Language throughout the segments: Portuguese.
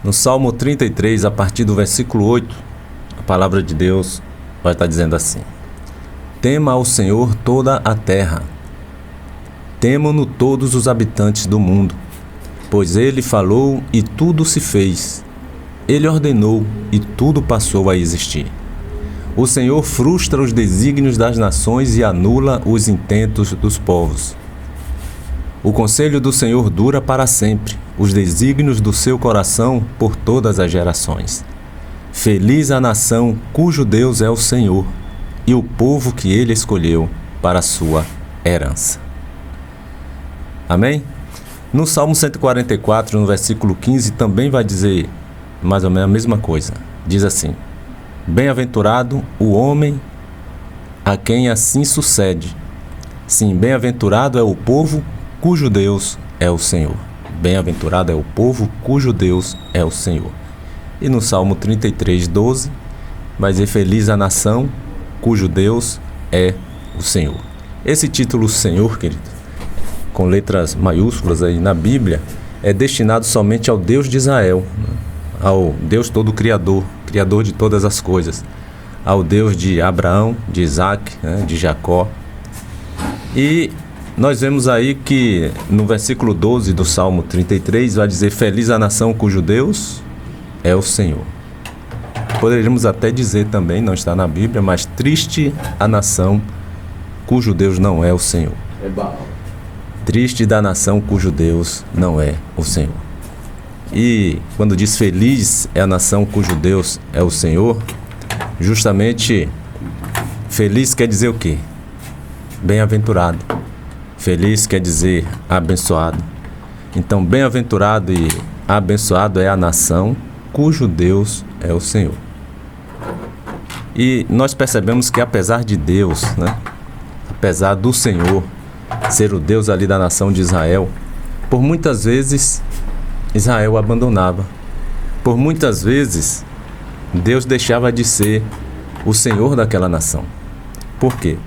No Salmo 33, a partir do versículo 8, a palavra de Deus vai estar dizendo assim: Tema ao Senhor toda a terra, temam-no todos os habitantes do mundo, pois Ele falou e tudo se fez, Ele ordenou e tudo passou a existir. O Senhor frustra os desígnios das nações e anula os intentos dos povos. O conselho do Senhor dura para sempre, os desígnios do seu coração por todas as gerações. Feliz a nação cujo Deus é o Senhor, e o povo que Ele escolheu para a sua herança. Amém? No Salmo 144, no versículo 15, também vai dizer mais ou menos a mesma coisa. Diz assim: Bem-aventurado o homem a quem assim sucede. Sim, bem-aventurado é o povo cujo Deus é o Senhor. Bem-aventurado é o povo cujo Deus é o Senhor. E no Salmo 33, 12, vai dizer: Feliz a nação cujo Deus é o Senhor. Esse título Senhor, querido, com letras maiúsculas aí na Bíblia, é destinado somente ao Deus de Israel, ao Deus todo Criador, Criador de todas as coisas, ao Deus de Abraão, de Isaac, de Jacó. E nós vemos aí que no versículo 12 do Salmo 33 vai dizer: Feliz a nação cujo Deus é o Senhor. Poderíamos até dizer também, não está na Bíblia, mas triste a nação cujo Deus não é o Senhor. Triste da nação cujo Deus não é o Senhor. E quando diz feliz é a nação cujo Deus é o Senhor, justamente feliz quer dizer o quê? Bem-aventurado. Feliz quer dizer abençoado. Então, bem-aventurado e abençoado é a nação cujo Deus é o Senhor. E nós percebemos que apesar de Deus, apesar do Senhor ser o Deus ali da nação de Israel, por muitas vezes Israel abandonava. Por muitas vezes Deus deixava de ser o Senhor daquela nação. Por quê?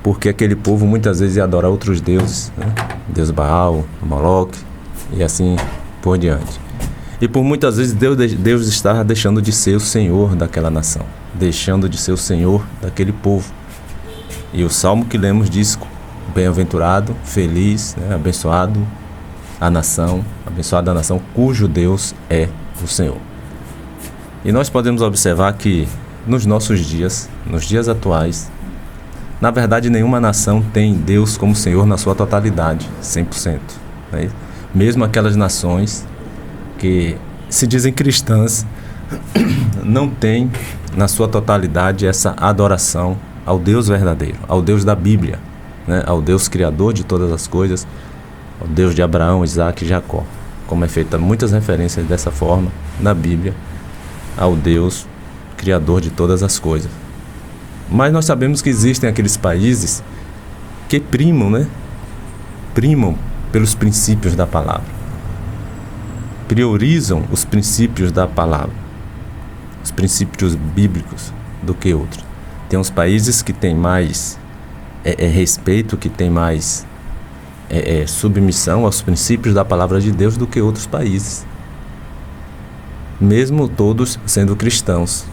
Porque aquele povo muitas vezes ia adorar outros deuses, Deus Baal, Moloque e assim por diante. E por muitas vezes Deus estava deixando de ser o Senhor daquela nação, deixando de ser o Senhor daquele povo. E o salmo que lemos diz: bem-aventurado, feliz, abençoado a nação, abençoada a nação cujo Deus é o Senhor. E nós podemos observar que nos nossos dias, nos dias atuais, na verdade nenhuma nação tem Deus como Senhor na sua totalidade, 100%. Mesmo aquelas nações que se dizem cristãs, não tem na sua totalidade essa adoração ao Deus verdadeiro, ao Deus da Bíblia, ao Deus criador de todas as coisas, ao Deus de Abraão, Isaac e Jacó, como é feita muitas referências dessa forma na Bíblia, ao Deus criador de todas as coisas. Mas nós sabemos que existem aqueles países que primam pelos princípios da palavra, priorizam os princípios da palavra, os princípios bíblicos do que outros. Tem uns países que têm mais respeito, que têm mais submissão aos princípios da palavra de Deus do que outros países, mesmo todos sendo cristãos.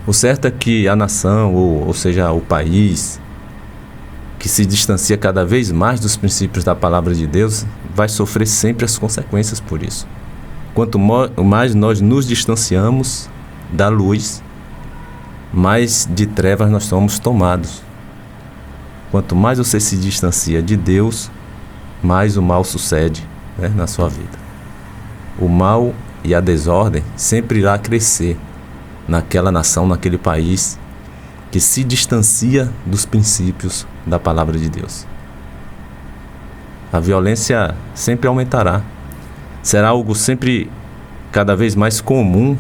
O certo é que a nação, ou seja, o país que se distancia cada vez mais dos princípios da palavra de Deus, vai sofrer sempre as consequências por isso. Quanto mais nós nos distanciamos da luz, mais de trevas nós somos tomados. Quanto mais você se distancia de Deus, mais o mal sucede na sua vida. O mal e a desordem sempre irá crescer naquela nação, naquele país que se distancia dos princípios da palavra de Deus. A violência sempre aumentará. Será algo sempre cada vez mais comum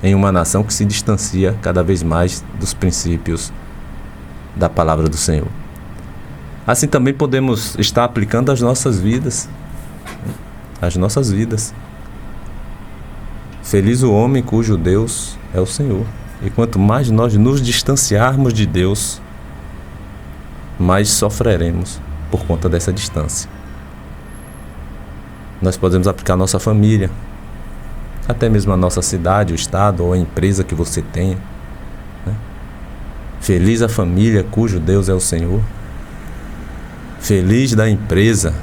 em uma nação que se distancia cada vez mais dos princípios da palavra do Senhor. Assim também podemos estar aplicando às nossas vidas. As nossas vidas. Feliz o homem cujo Deus é o Senhor. E quanto mais nós nos distanciarmos de Deus, mais sofreremos por conta dessa distância. Nós podemos aplicar à nossa família. até mesmo a nossa cidade, o estado ou a empresa que você tenha, né? Feliz a família cujo Deus é o Senhor. Feliz da empresa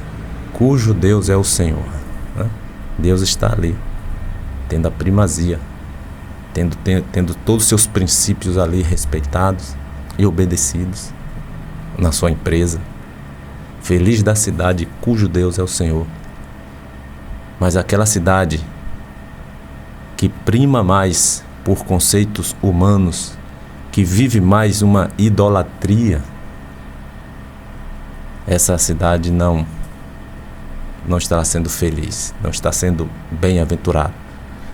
cujo Deus é o Senhor, né? Deus está ali, tendo a primazia, tendo todos os seus princípios ali respeitados e obedecidos na sua empresa. Feliz da cidade cujo Deus é o Senhor. Mas aquela cidade que prima mais por conceitos humanos, que vive mais uma idolatria, essa cidade não estará sendo feliz, não está sendo bem-aventurada,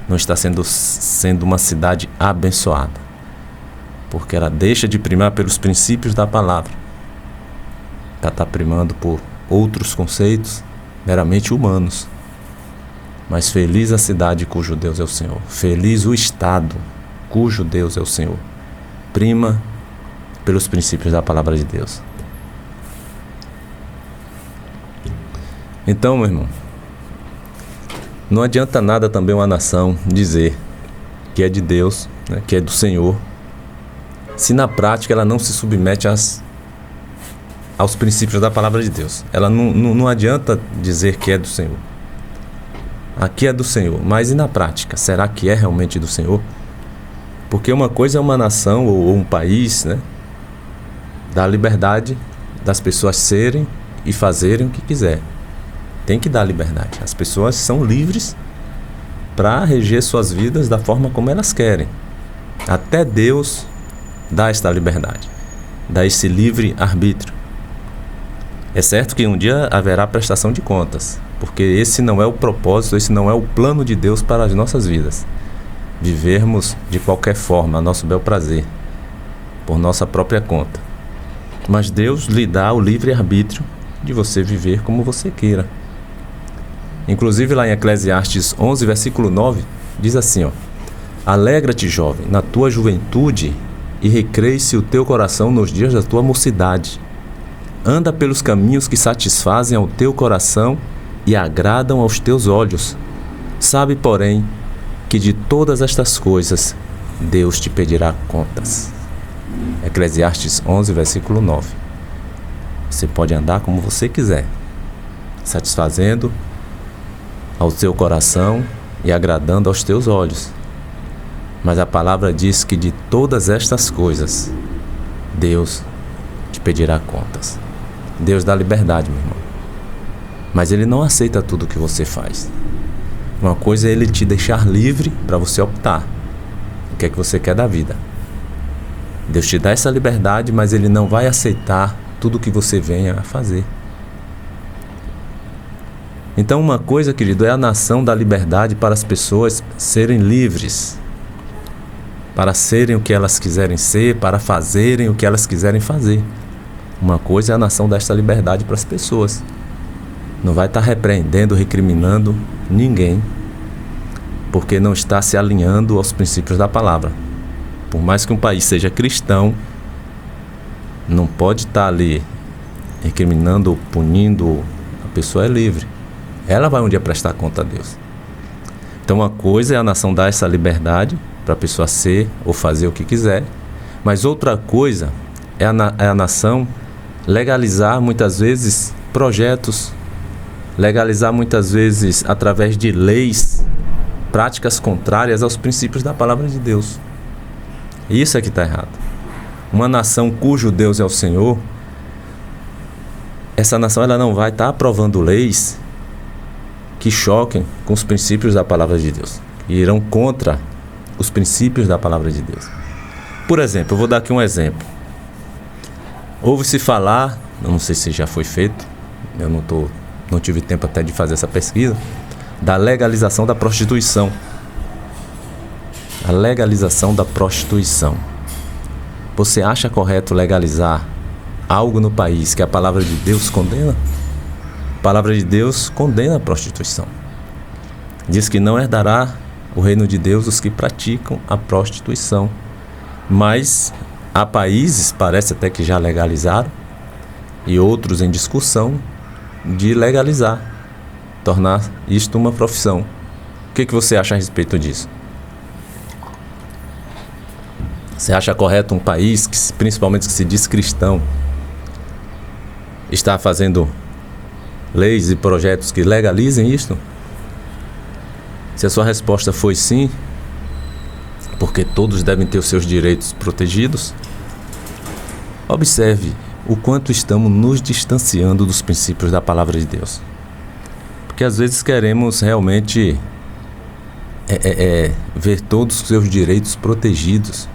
não está sendo uma cidade abençoada, porque ela deixa de primar pelos princípios da palavra, ela está primando por outros conceitos meramente humanos. Mas feliz a cidade cujo Deus é o Senhor. Feliz o estado cujo Deus é o Senhor. Prima pelos princípios da palavra de Deus. Então, meu irmão, não adianta nada também uma nação dizer que é de Deus, né, que é do Senhor, se na prática ela não se submete aos princípios da palavra de Deus. Ela não adianta dizer que é do Senhor. Aqui é do Senhor, mas e na prática? Será que é realmente do Senhor? Porque uma coisa é uma nação ou um país, né, dar liberdade das pessoas serem e fazerem o que quiser. Tem que dar liberdade. As pessoas são livres para reger suas vidas da forma como elas querem. Até Deus dá esta liberdade, dá esse livre arbítrio. É certo que um dia haverá prestação de contas, porque esse não é o propósito, esse não é o plano de Deus para as nossas vidas. Vivermos de qualquer forma, a nosso bel prazer, por nossa própria conta. Mas Deus lhe dá o livre arbítrio de você viver como você queira. Inclusive lá em Eclesiastes 11, versículo 9, diz assim, ó: Alegra-te, jovem, na tua juventude, e recreie-se o teu coração nos dias da tua mocidade. Anda pelos caminhos que satisfazem ao teu coração e agradam aos teus olhos. Sabe, porém, que de todas estas coisas Deus te pedirá contas. Eclesiastes 11, versículo 9. Você pode andar como você quiser, satisfazendo ao teu coração e agradando aos teus olhos. Mas a palavra diz que de todas estas coisas Deus te pedirá contas. Deus dá liberdade, meu irmão. Mas Ele não aceita tudo o que você faz. Uma coisa é Ele te deixar livre para você optar o que é que você quer da vida. Deus te dá essa liberdade, mas Ele não vai aceitar tudo o que você venha a fazer. Então uma coisa, querido, é a nação da liberdade para as pessoas serem livres, para serem o que elas quiserem ser, para fazerem o que elas quiserem fazer. Uma coisa é a nação desta liberdade para as pessoas. Não vai estar repreendendo, recriminando ninguém, porque não está se alinhando aos princípios da palavra. Por mais que um país seja cristão, não pode estar ali recriminando, punindo. A pessoa é livre. Ela vai um dia prestar conta a Deus. Então uma coisa é a nação dar essa liberdade para a pessoa ser ou fazer o que quiser, mas outra coisa é a nação legalizar muitas vezes projetos, legalizar muitas vezes através de leis, práticas contrárias aos princípios da palavra de Deus. Isso é que está errado. Uma nação cujo Deus é o Senhor, essa nação ela não vai estar aprovando leis que choquem com os princípios da palavra de Deus, que irão contra os princípios da palavra de Deus. Por exemplo, eu vou dar aqui um exemplo. Ouve-se falar, eu não sei se já foi feito, eu não tive tempo até de fazer essa pesquisa, da legalização da prostituição. A legalização da prostituição. Você acha correto legalizar algo no país que a palavra de Deus condena? A palavra de Deus condena a prostituição. Diz que não herdará o reino de Deus os que praticam a prostituição. Mas há países, parece até que já legalizaram, e outros em discussão de legalizar, tornar isto uma profissão. O que você acha a respeito disso? Você acha correto um país, principalmente que se diz cristão, estar fazendo leis e projetos que legalizem isto? Se a sua resposta foi sim, porque todos devem ter os seus direitos protegidos, observe o quanto estamos nos distanciando dos princípios da palavra de Deus. Porque às vezes queremos realmente ver todos os seus direitos protegidos.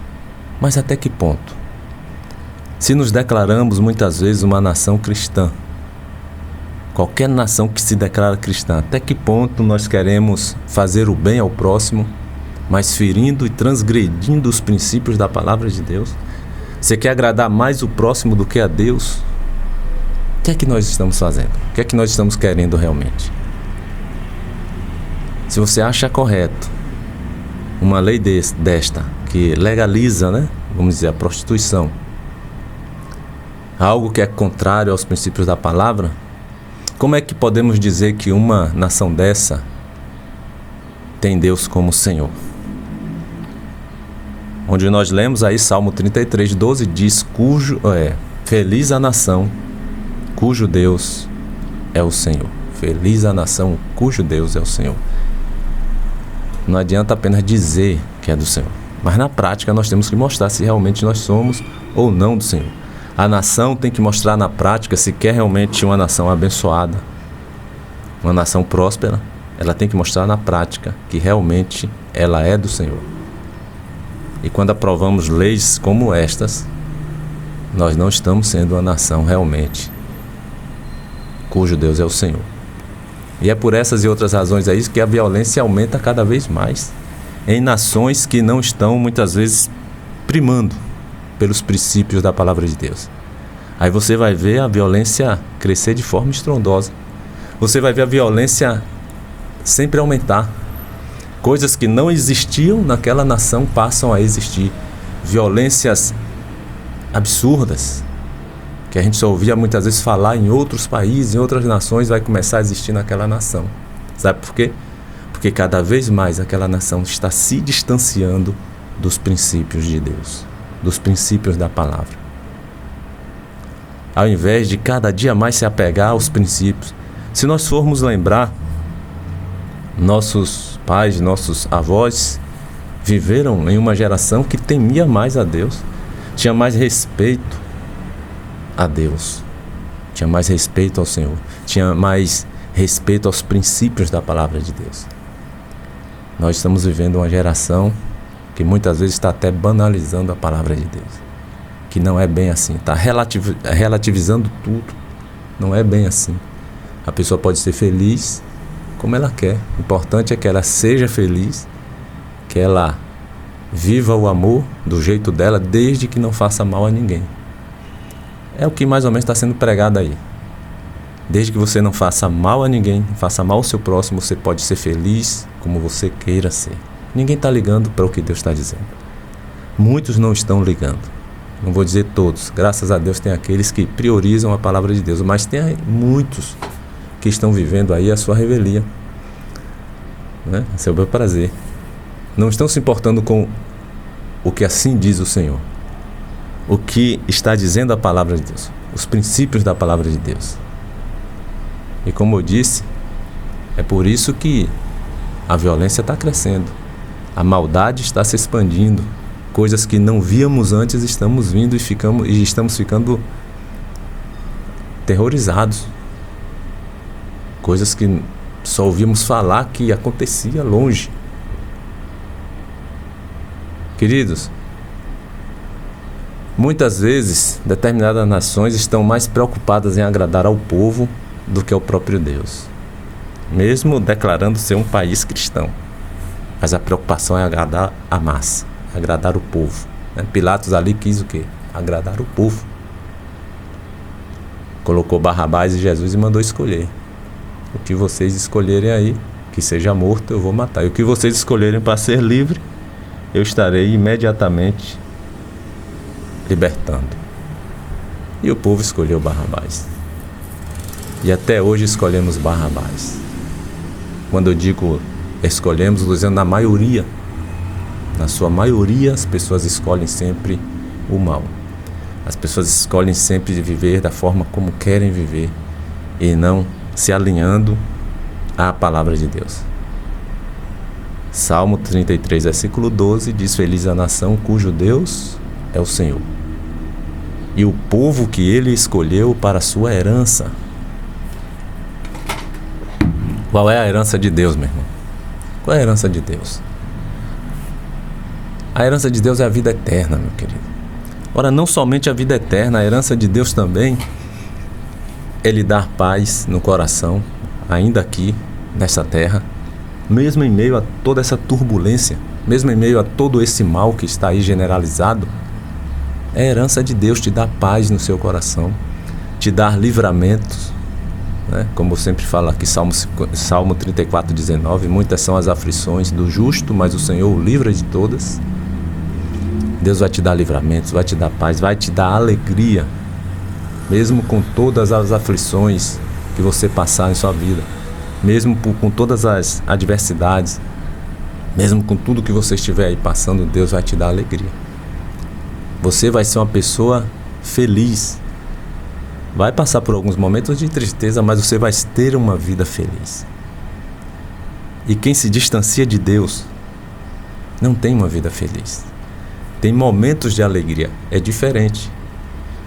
Mas até que ponto? Se nos declaramos muitas vezes uma nação cristã, qualquer nação que se declara cristã, até que ponto nós queremos fazer o bem ao próximo, mas ferindo e transgredindo os princípios da palavra de Deus? Você quer agradar mais o próximo do que a Deus? O que é que nós estamos fazendo? O que é que nós estamos querendo realmente? Se você acha correto uma lei desta, que legaliza, vamos dizer, a prostituição, algo que é contrário aos princípios da palavra, como é que podemos dizer que uma nação dessa tem Deus como Senhor? Onde nós lemos aí Salmo 33:12 diz, feliz a nação cujo Deus é o Senhor. Feliz a nação cujo Deus é o Senhor. Não adianta apenas dizer que é do Senhor, mas na prática nós temos que mostrar se realmente nós somos ou não do Senhor. A nação tem que mostrar na prática, se quer realmente uma nação abençoada, uma nação próspera, ela tem que mostrar na prática que realmente ela é do Senhor. E quando aprovamos leis como estas, nós não estamos sendo uma nação realmente cujo Deus é o Senhor. E é por essas e outras razões aí que a violência aumenta cada vez mais em nações que não estão muitas vezes primando pelos princípios da palavra de Deus. Aí você vai ver a violência crescer de forma estrondosa. Você vai ver a violência sempre aumentar. Coisas que não existiam naquela nação passam a existir. Violências absurdas, que a gente só ouvia muitas vezes falar em outros países, em outras nações, vai começar a existir naquela nação. Sabe por quê? Porque cada vez mais aquela nação está se distanciando dos princípios de Deus, dos princípios da palavra. Ao invés de cada dia mais se apegar aos princípios. Se nós formos lembrar, nossos pais, nossos avós viveram em uma geração que temia mais a Deus, tinha mais respeito a Deus, tinha mais respeito ao Senhor, tinha mais respeito aos princípios da palavra de Deus. Nós estamos vivendo uma geração que muitas vezes está até banalizando a palavra de Deus, que não é bem assim, está relativizando tudo, não é bem assim. A pessoa pode ser feliz como ela quer, o importante é que ela seja feliz, que ela viva o amor do jeito dela, desde que não faça mal a ninguém. É o que mais ou menos está sendo pregado aí. Desde que você não faça mal a ninguém, faça mal ao seu próximo, você pode ser feliz como você queira ser. Ninguém está ligando para o que Deus está dizendo. Muitos não estão ligando. Não vou dizer todos. Graças a Deus tem aqueles que priorizam a palavra de Deus, mas tem muitos que estão vivendo aí a sua revelia, a seu bel prazer. Não estão se importando com o que assim diz o Senhor, o que está dizendo a palavra de Deus, os princípios da palavra de Deus. E como eu disse, é por isso que a violência está crescendo, a maldade está se expandindo, coisas que não víamos antes estamos vindo e estamos ficando terrorizados, coisas que só ouvíamos falar que acontecia longe. Queridos, muitas vezes determinadas nações estão mais preocupadas em agradar ao povo do que ao próprio Deus, mesmo declarando ser um país cristão. Mas a preocupação é agradar a massa, agradar o povo. Pilatos ali quis o quê? Agradar o povo. Colocou Barrabás e Jesus e mandou escolher. O que vocês escolherem aí, que seja morto, eu vou matar. E o que vocês escolherem para ser livre, eu estarei imediatamente libertando. E o povo escolheu Barrabás. E até hoje escolhemos Barrabás. Quando eu digo escolhemos, Luciano, na maioria, na sua maioria, as pessoas escolhem sempre o mal. As pessoas escolhem sempre viver da forma como querem viver e não se alinhando à palavra de Deus. Salmo 33, versículo 12 diz: feliz a nação cujo Deus é o Senhor, e o povo que ele escolheu para a sua herança. Qual é a herança de Deus, meu irmão? Qual é a herança de Deus? A herança de Deus é a vida eterna, meu querido. Ora, não somente a vida eterna, a herança de Deus também é lhe dar paz no coração, ainda aqui, nessa terra, mesmo em meio a toda essa turbulência, mesmo em meio a todo esse mal que está aí generalizado. É a herança de Deus te dar paz no seu coração, te dar livramentos, né? Como eu sempre falo aqui, Salmo 34, 19, muitas são as aflições do justo, mas o Senhor o livra de todas. Deus vai te dar livramentos, vai te dar paz, vai te dar alegria, mesmo com todas as aflições que você passar em sua vida, mesmo com todas as adversidades, mesmo com tudo que você estiver aí passando, Deus vai te dar alegria. Você vai ser uma pessoa feliz. Vai passar por alguns momentos de tristeza, mas você vai ter uma vida feliz. E quem se distancia de Deus não tem uma vida feliz. Tem momentos de alegria, é diferente.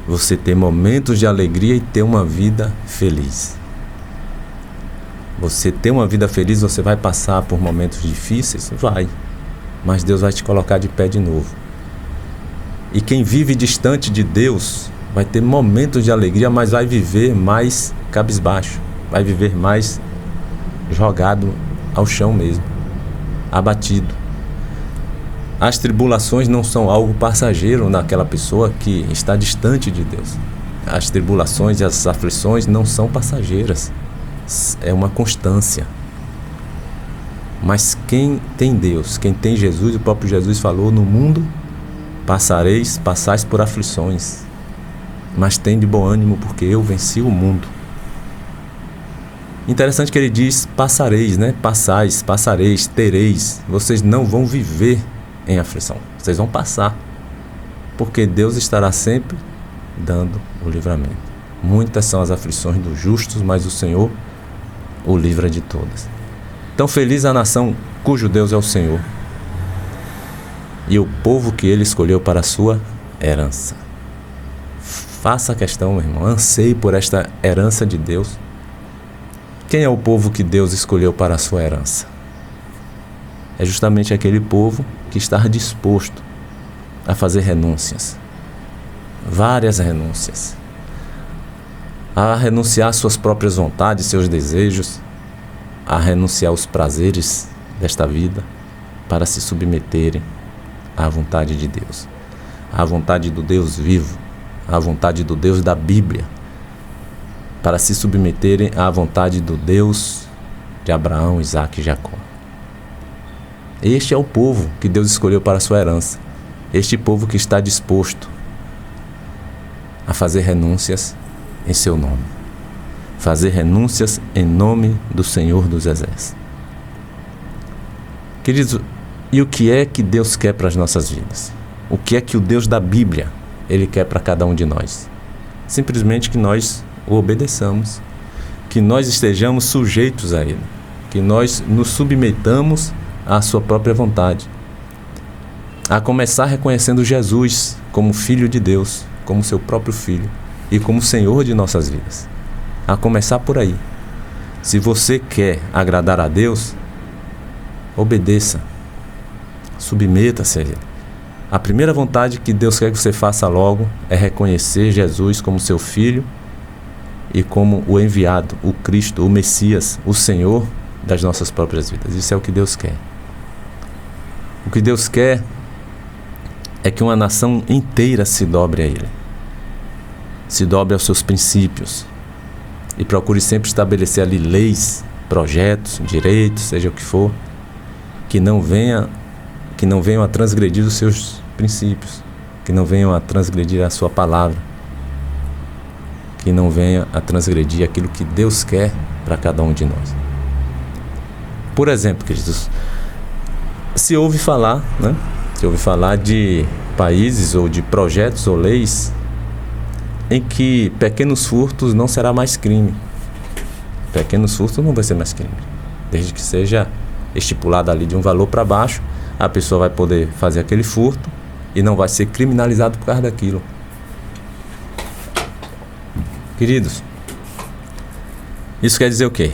Você ter momentos de alegria e ter uma vida feliz. Você ter uma vida feliz, você vai passar por momentos difíceis? Vai. Mas Deus vai te colocar de pé de novo. E quem vive distante de Deus vai ter momentos de alegria, mas vai viver mais cabisbaixo. Vai viver mais jogado ao chão mesmo, abatido. As tribulações não são algo passageiro naquela pessoa que está distante de Deus. As tribulações e as aflições não são passageiras. É uma constância. Mas quem tem Deus, quem tem Jesus, o próprio Jesus falou: no mundo passais por aflições, mas tem de bom ânimo, porque eu venci o mundo. Interessante que ele diz passareis, né? Passareis, tereis. Vocês não vão viver em aflição, vocês vão passar, porque Deus estará sempre dando o livramento. Muitas são as aflições dos justos, mas o Senhor o livra de todas. Então feliz a nação cujo Deus é o Senhor, e o povo que ele escolheu para a sua herança. Faça a questão, meu irmão, anseie por esta herança de Deus. Quem é o povo que Deus escolheu para a sua herança? É justamente aquele povo que está disposto a fazer renúncias, várias renúncias, a renunciar às suas próprias vontades, seus desejos, a renunciar aos prazeres desta vida, para se submeterem à vontade de Deus, à vontade do Deus vivo, à vontade do Deus da Bíblia, para se submeterem à vontade do Deus de Abraão, Isaque e Jacó. Este é o povo que Deus escolheu para a sua herança. Este povo que está disposto a fazer renúncias em seu nome. Fazer renúncias em nome do Senhor dos Exércitos. Queridos, e o que é que Deus quer para as nossas vidas? O que é que o Deus da Bíblia, Ele quer para cada um de nós? Simplesmente que nós o obedeçamos, que nós estejamos sujeitos a Ele, que nós nos submetamos à sua própria vontade, a começar reconhecendo Jesus como Filho de Deus, como seu próprio Filho e como Senhor de nossas vidas. A começar por aí. Se você quer agradar a Deus, obedeça, submeta-se a Ele. A primeira vontade que Deus quer que você faça logo é reconhecer Jesus como seu Filho e como o enviado, o Cristo, o Messias, o Senhor das nossas próprias vidas. Isso é o que Deus quer. O que Deus quer é que uma nação inteira se dobre a Ele, se dobre aos seus princípios e procure sempre estabelecer ali leis, projetos, direitos, seja o que for, que não venham a transgredir os seus princípios, que não venham a transgredir a sua palavra, que não venha a transgredir aquilo que Deus quer para cada um de nós. Por exemplo, queridos, se ouve falar, né? Se ouve falar de países ou de projetos ou leis em que pequenos furtos não será mais crime. Pequenos furtos não vai ser mais crime. Desde que seja estipulado ali de um valor para baixo, a pessoa vai poder fazer aquele furto e não vai ser criminalizado por causa daquilo. Queridos, isso quer dizer o quê?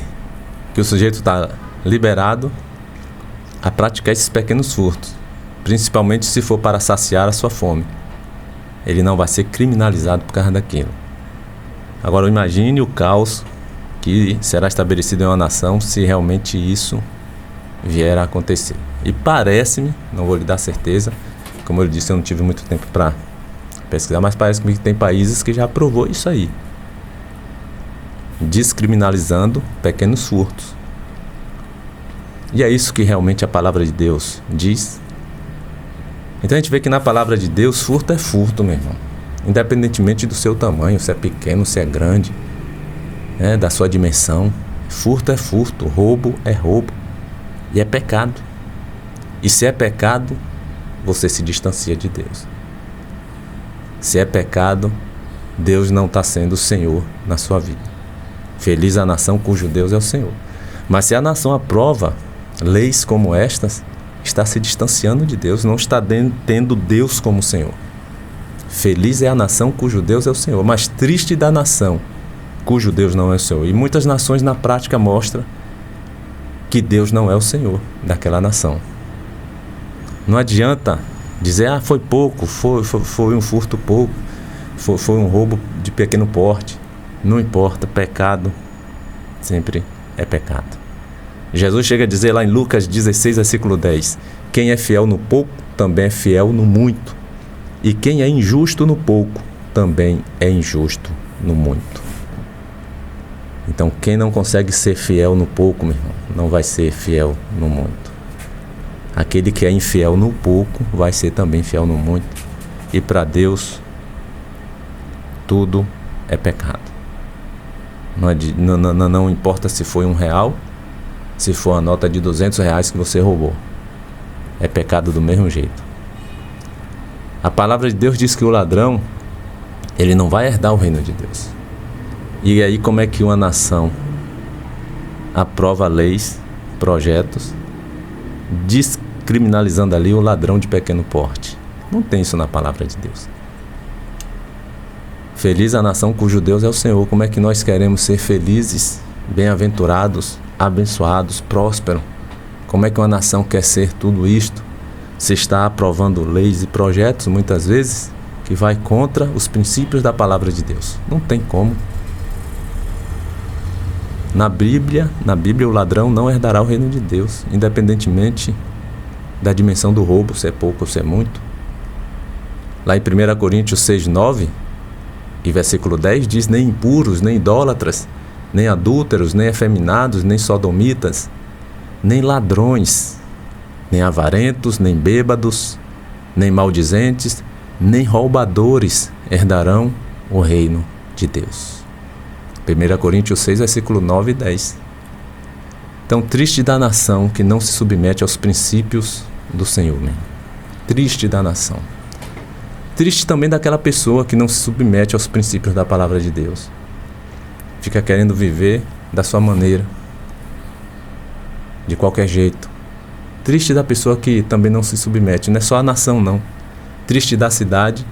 Que o sujeito está liberado a praticar esses pequenos furtos, principalmente se for para saciar a sua fome. Ele não vai ser criminalizado por causa daquilo. Agora imagine o caos que será estabelecido em uma nação se realmente isso vier a acontecer. E parece-me, não vou lhe dar certeza, como eu disse, eu não tive muito tempo para pesquisar, mas parece-me que tem países que já aprovou isso aí, descriminalizando pequenos furtos. E é isso que realmente a palavra de Deus diz. Então a gente vê que na palavra de Deus, furto é furto, meu irmão. Independentemente do seu tamanho, se é pequeno, se é grande, da sua dimensão. Furto é furto, roubo é roubo. E é pecado. E se é pecado, você se distancia de Deus. Se é pecado, Deus não está sendo o Senhor na sua vida. Feliz a nação cujo Deus é o Senhor. Mas se a nação aprova leis como estas, está se distanciando de Deus, não está tendo Deus como Senhor. Feliz é a nação cujo Deus é o Senhor, mas triste da nação cujo Deus não é o Senhor. E muitas nações na prática mostram que Deus não é o Senhor daquela nação. Não adianta dizer, foi pouco, foi um furto pouco, foi um roubo de pequeno porte. Não importa, pecado sempre é pecado. Jesus chega a dizer lá em Lucas 16, versículo 10, quem é fiel no pouco, também é fiel no muito. E quem é injusto no pouco, também é injusto no muito. Então, quem não consegue ser fiel no pouco, meu irmão, não vai ser fiel no muito. Aquele que é infiel no pouco, vai ser também fiel no muito. E para Deus, tudo é pecado. Não importa se foi R$1, se for a nota de R$200 que você roubou. É pecado do mesmo jeito. A palavra de Deus diz que o ladrão, ele não vai herdar o reino de Deus. E aí como é que uma nação aprova leis, projetos, descriminalizando ali o ladrão de pequeno porte? Não tem isso na palavra de Deus. Feliz a nação cujo Deus é o Senhor. Como é que nós queremos ser felizes, bem-aventurados, abençoados, prósperos? Como é que uma nação quer ser tudo isto se está aprovando leis e projetos, muitas vezes, que vai contra os princípios da palavra de Deus? Não tem como. Na Bíblia, o ladrão não herdará o reino de Deus, independentemente da dimensão do roubo, se é pouco ou se é muito. Lá em 1 Coríntios 6:9 e versículo 10 diz, nem impuros, nem idólatras, nem adúlteros, nem efeminados, nem sodomitas, nem ladrões, nem avarentos, nem bêbados, nem maldizentes, nem roubadores herdarão o reino de Deus. 1 Coríntios 6, versículo 9 e 10. Então, triste da nação que não se submete aos princípios do Senhor, né? Triste da nação. Triste também daquela pessoa que não se submete aos princípios da palavra de Deus. Fica querendo viver da sua maneira, de qualquer jeito. Triste da pessoa que também não se submete. Não é só a nação, não. Triste da cidade,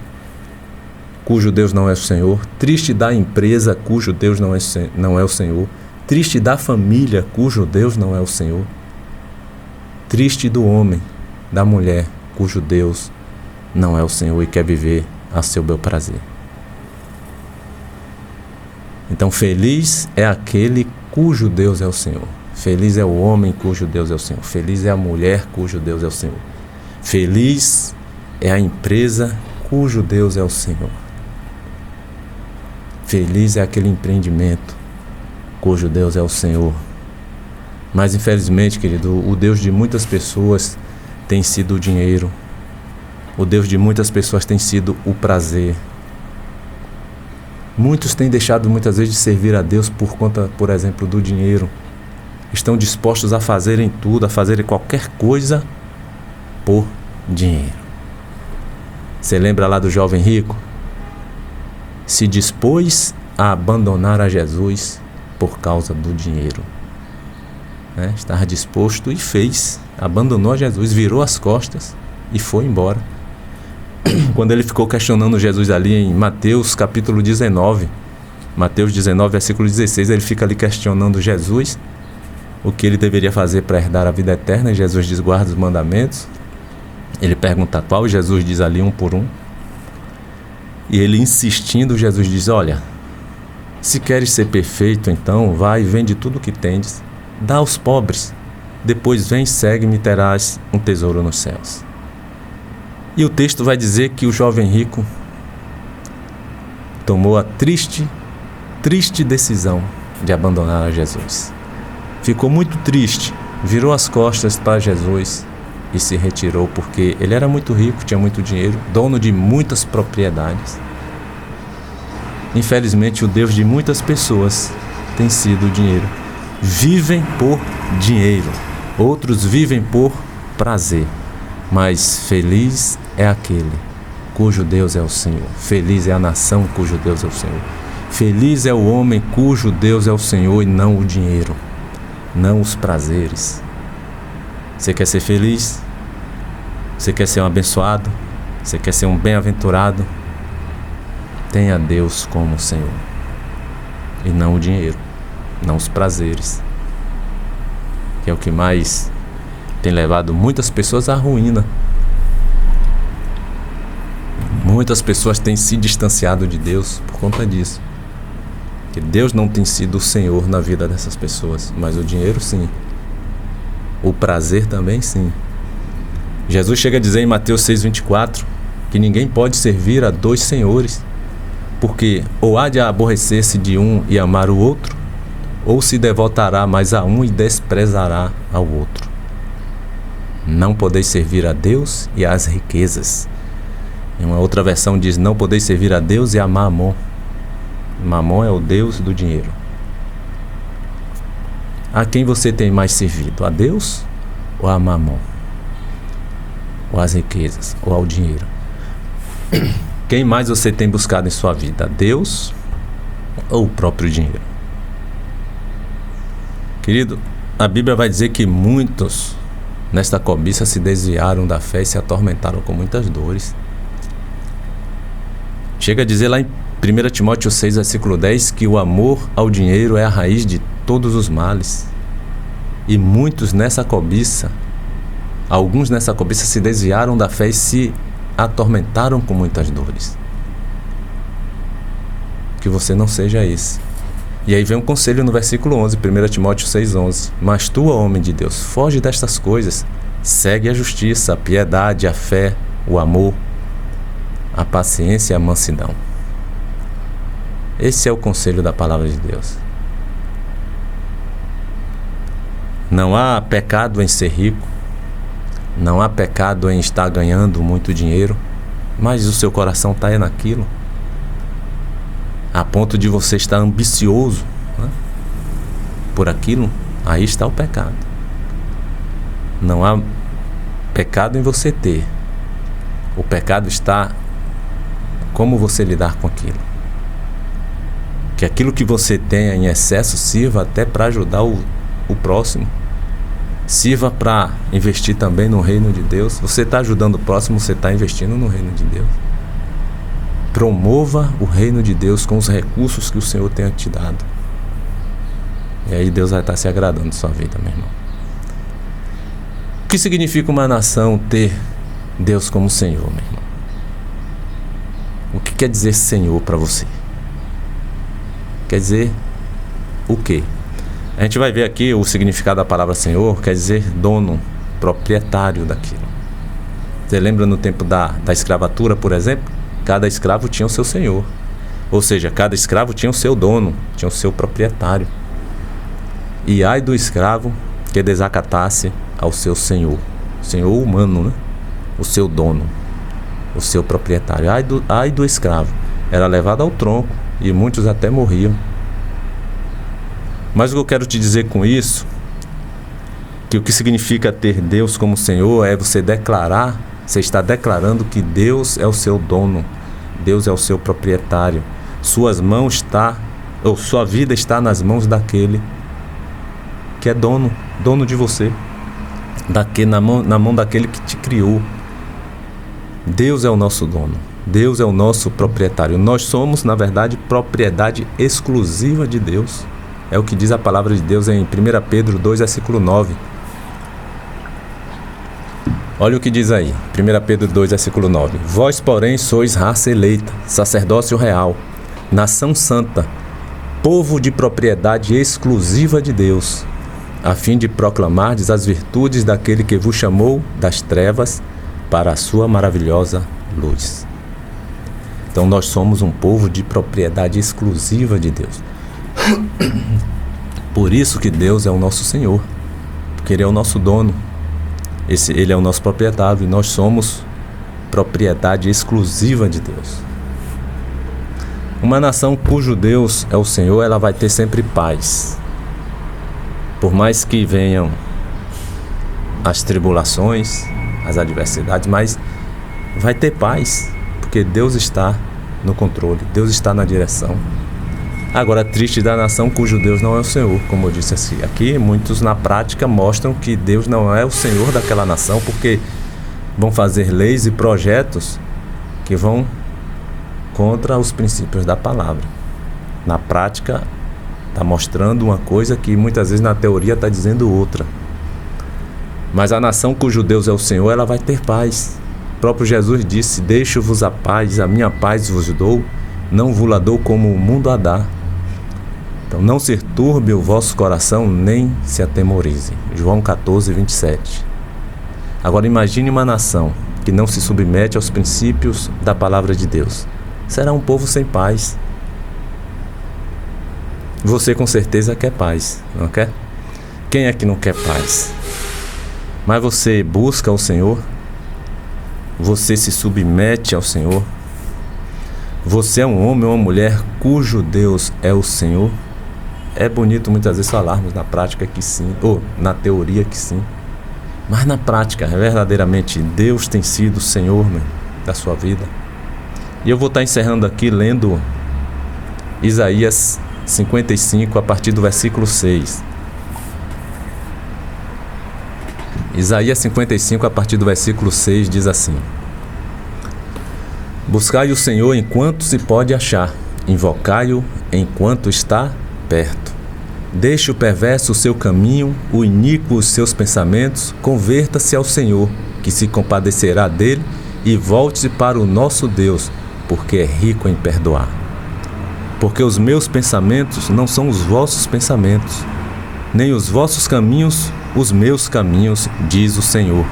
cujo Deus não é o Senhor. Triste da empresa, cujo Deus não é o Senhor. Triste da família, cujo Deus não é o Senhor. Triste do homem, da mulher, cujo Deus não é o Senhor e quer viver a seu bel prazer. Então, feliz é aquele cujo Deus é o Senhor. Feliz é o homem cujo Deus é o Senhor. Feliz é a mulher cujo Deus é o Senhor. Feliz é a empresa cujo Deus é o Senhor. Feliz é aquele empreendimento cujo Deus é o Senhor. Mas infelizmente, querido, o Deus de muitas pessoas tem sido o dinheiro. O Deus de muitas pessoas tem sido o prazer. Muitos têm deixado muitas vezes de servir a Deus por conta, por exemplo, do dinheiro. estão dispostos a fazerem tudo, a fazerem qualquer coisa por dinheiro. Você lembra lá do jovem rico? Se dispôs a abandonar a Jesus por causa do dinheiro. Estava disposto e fez. Abandonou a Jesus, virou as costas e foi embora. Quando ele ficou questionando Jesus ali em Mateus capítulo 19, Mateus 19, versículo 16, ele fica ali questionando Jesus, o que ele deveria fazer para herdar a vida eterna. E Jesus diz: guarda os mandamentos. Ele pergunta qual, Jesus diz ali um por um. E ele insistindo, Jesus diz: olha, se queres ser perfeito, então vai e vende tudo o que tendes, dá aos pobres, depois vem, segue-me, terás um tesouro nos céus. E o texto vai dizer que o jovem rico tomou a triste decisão de abandonar a Jesus. Ficou muito triste, virou as costas para Jesus e se retirou, porque ele era muito rico, tinha muito dinheiro, dono de muitas propriedades. Infelizmente, o Deus de muitas pessoas tem sido o dinheiro. Vivem por dinheiro, outros vivem por prazer, mas feliz é aquele cujo Deus é o Senhor. Feliz é a nação cujo Deus é o Senhor. Feliz é o homem cujo Deus é o Senhor e não o dinheiro, não os prazeres. Você quer ser feliz? Você quer ser um abençoado? Você quer ser um bem-aventurado? Tenha Deus como Senhor e não o dinheiro, não os prazeres, que é o que mais tem levado muitas pessoas à ruína. Muitas pessoas têm se distanciado de Deus por conta disso. Que Deus não tem sido o Senhor na vida dessas pessoas, mas o dinheiro sim. O prazer também sim. Jesus chega a dizer em Mateus 6,24 que ninguém pode servir a dois senhores, porque ou há de aborrecer-se de um e amar o outro, ou se devotará mais a um e desprezará ao outro. Não podeis servir a Deus e às riquezas. Em uma outra versão diz: não podeis servir a Deus e a Mamon. Mamon é o Deus do dinheiro. A quem você tem mais servido? A Deus ou a Mamon? Ou às riquezas? Ou ao dinheiro? Quem mais você tem buscado em sua vida? A Deus ou o próprio dinheiro? Querido, a Bíblia vai dizer que muitos nesta cobiça se desviaram da fé e se atormentaram com muitas dores. Chega a dizer lá em 1 Timóteo 6, versículo 10, que o amor ao dinheiro é a raiz de todos os males. E muitos nessa cobiça, alguns nessa cobiça se desviaram da fé e se atormentaram com muitas dores. Que você não seja esse. E aí vem um conselho no versículo 11, 1 Timóteo 6, 11. Mas tu, ó homem de Deus, foge destas coisas, segue a justiça, a piedade, a fé, o amor, a paciência e a mansidão. Esse é o conselho da palavra de Deus. Não há pecado em ser rico, não há pecado em estar ganhando muito dinheiro, mas o seu coração está aí naquilo, a ponto de você estar ambicioso, né, por aquilo. Aí está o pecado. Não há pecado em você ter. O pecado está como você lidar com aquilo. Que aquilo que você tenha em excesso sirva até para ajudar o próximo. Sirva para investir também no reino de Deus. Você está ajudando o próximo, você está investindo no reino de Deus. Promova o reino de Deus com os recursos que o Senhor tenha te dado. E aí Deus vai estar se agradando de sua vida, meu irmão. O que significa uma nação ter Deus como Senhor, meu irmão? O que quer dizer Senhor para você? Quer dizer o quê? A gente vai ver aqui o significado da palavra Senhor, quer dizer dono, proprietário daquilo. Você lembra no tempo da escravatura, por exemplo? Cada escravo tinha o seu senhor. Ou seja, cada escravo tinha o seu dono, tinha o seu proprietário. E ai do escravo que desacatasse ao seu senhor. Senhor humano, né? O seu dono, o seu proprietário. Ai do escravo. Era levado ao tronco e muitos até morriam. Mas o que eu quero te dizer com isso Que o que significa ter Deus como Senhor é você declarar, você está declarando que Deus é o seu dono, Deus é o seu proprietário. Sua vida está nas mãos daquele que é dono de você, na mão daquele que te criou. Deus é o nosso dono, Deus é o nosso proprietário. Nós somos, na verdade, propriedade exclusiva de Deus. É o que diz a palavra de Deus em 1 Pedro 2, versículo 9. Olha o que diz aí, 1 Pedro 2, versículo 9. Vós, porém, sois raça eleita, sacerdócio real, nação santa, povo de propriedade exclusiva de Deus, a fim de proclamardes as virtudes daquele que vos chamou das trevas para a sua maravilhosa luz. Então nós somos um povo de propriedade exclusiva de Deus. Por isso que Deus é o nosso Senhor, porque Ele é o nosso dono. Ele é o nosso proprietário e nós somos propriedade exclusiva de Deus. Uma nação cujo Deus é o Senhor, ela vai ter sempre paz. Por mais que venham as tribulações, as adversidades, mas vai ter paz, porque Deus está no controle, Deus está na direção. Agora, triste da nação cujo Deus não é o Senhor, como eu disse aqui, muitos na prática mostram que Deus não é o Senhor daquela nação, porque vão fazer leis e projetos que vão contra os princípios da palavra. Na prática, está mostrando uma coisa que muitas vezes na teoria está dizendo outra. Mas a nação cujo Deus é o Senhor, ela vai ter paz. O próprio Jesus disse: deixo-vos a paz, a minha paz vos dou, não vos-la dou como o mundo a dá. Então não se turbe o vosso coração, nem se atemorize. João 14, 27. Agora imagine uma nação que não se submete aos princípios da palavra de Deus. Será um povo sem paz. Você com certeza quer paz, não quer? Quem é que não quer paz? Mas você busca o Senhor? Você se submete ao Senhor? Você é um homem ou uma mulher cujo Deus é o Senhor? É bonito muitas vezes falarmos na prática que sim, ou na teoria que sim. Mas na prática, verdadeiramente, Deus tem sido o Senhor, da sua vida. E eu vou estar encerrando aqui lendo Isaías 55, a partir do versículo 6. Isaías 55, a partir do versículo 6, diz assim: buscai o Senhor enquanto se pode achar, invocai-o enquanto está perto. Deixe o perverso o seu caminho, o iníquo os seus pensamentos, converta-se ao Senhor, que se compadecerá dele, e volte-se para o nosso Deus, porque é rico em perdoar. Porque os meus pensamentos não são os vossos pensamentos, nem os vossos caminhos os meus caminhos, diz o Senhor.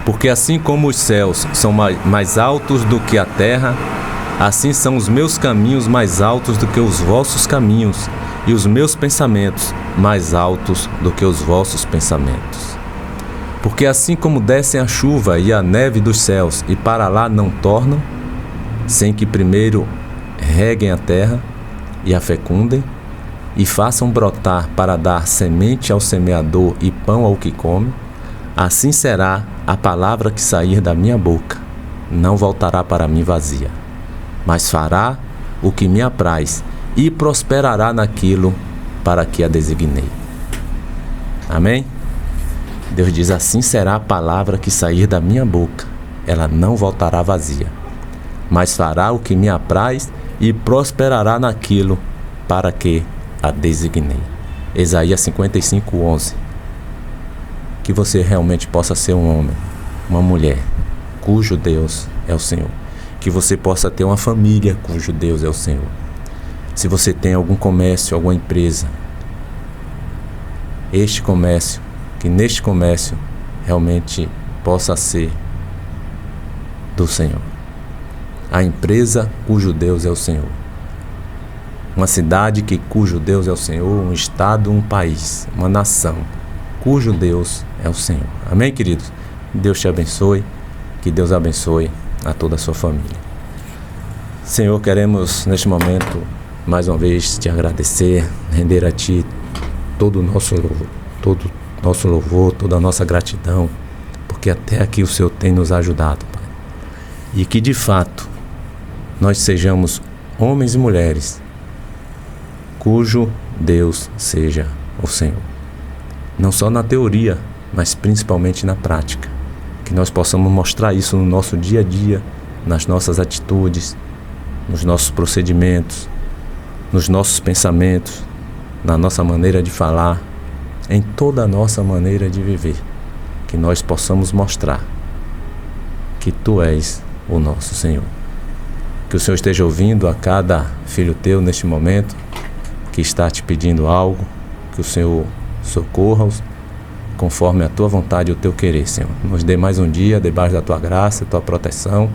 Porque assim como os céus são mais altos do que a terra, assim são os meus caminhos mais altos do que os vossos caminhos, e os meus pensamentos mais altos do que os vossos pensamentos. Porque assim como descem a chuva e a neve dos céus, e para lá não tornam, sem que primeiro reguem a terra e a fecundem, e façam brotar para dar semente ao semeador e pão ao que come, assim será a palavra que sair da minha boca, não voltará para mim vazia, mas fará o que me apraz e prosperará naquilo para que a designei. Amém? Deus diz: assim será a palavra que sair da minha boca, ela não voltará vazia, mas fará o que me apraz e prosperará naquilo para que a designei. Isaías 55, 11. Que você realmente possa ser um homem, uma mulher, cujo Deus é o Senhor. Que você possa ter uma família cujo Deus é o Senhor. Se você tem algum comércio, alguma empresa, que neste comércio realmente possa ser do Senhor. A empresa cujo Deus é o Senhor. Uma cidade cujo Deus é o Senhor, um estado, um país, uma nação cujo Deus é o Senhor. Amém, queridos? Deus te abençoe, que Deus abençoe a toda a sua família. Senhor, queremos neste momento mais uma vez te agradecer, render a ti todo o nosso louvor, nosso louvor, toda a nossa gratidão, porque até aqui o Senhor tem nos ajudado, Pai. E que de fato nós sejamos homens e mulheres cujo Deus seja o Senhor. Não só na teoria, mas principalmente na prática. Que nós possamos mostrar isso no nosso dia a dia, nas nossas atitudes, nos nossos procedimentos, nos nossos pensamentos, na nossa maneira de falar, em toda a nossa maneira de viver. Que nós possamos mostrar que Tu és o nosso Senhor. Que o Senhor esteja ouvindo a cada filho Teu neste momento, que está te pedindo algo, que o Senhor socorra-os conforme a Tua vontade e o Teu querer, Senhor. Nos dê mais um dia debaixo da Tua graça, Tua proteção.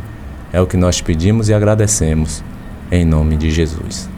É o que nós pedimos e agradecemos, em nome de Jesus.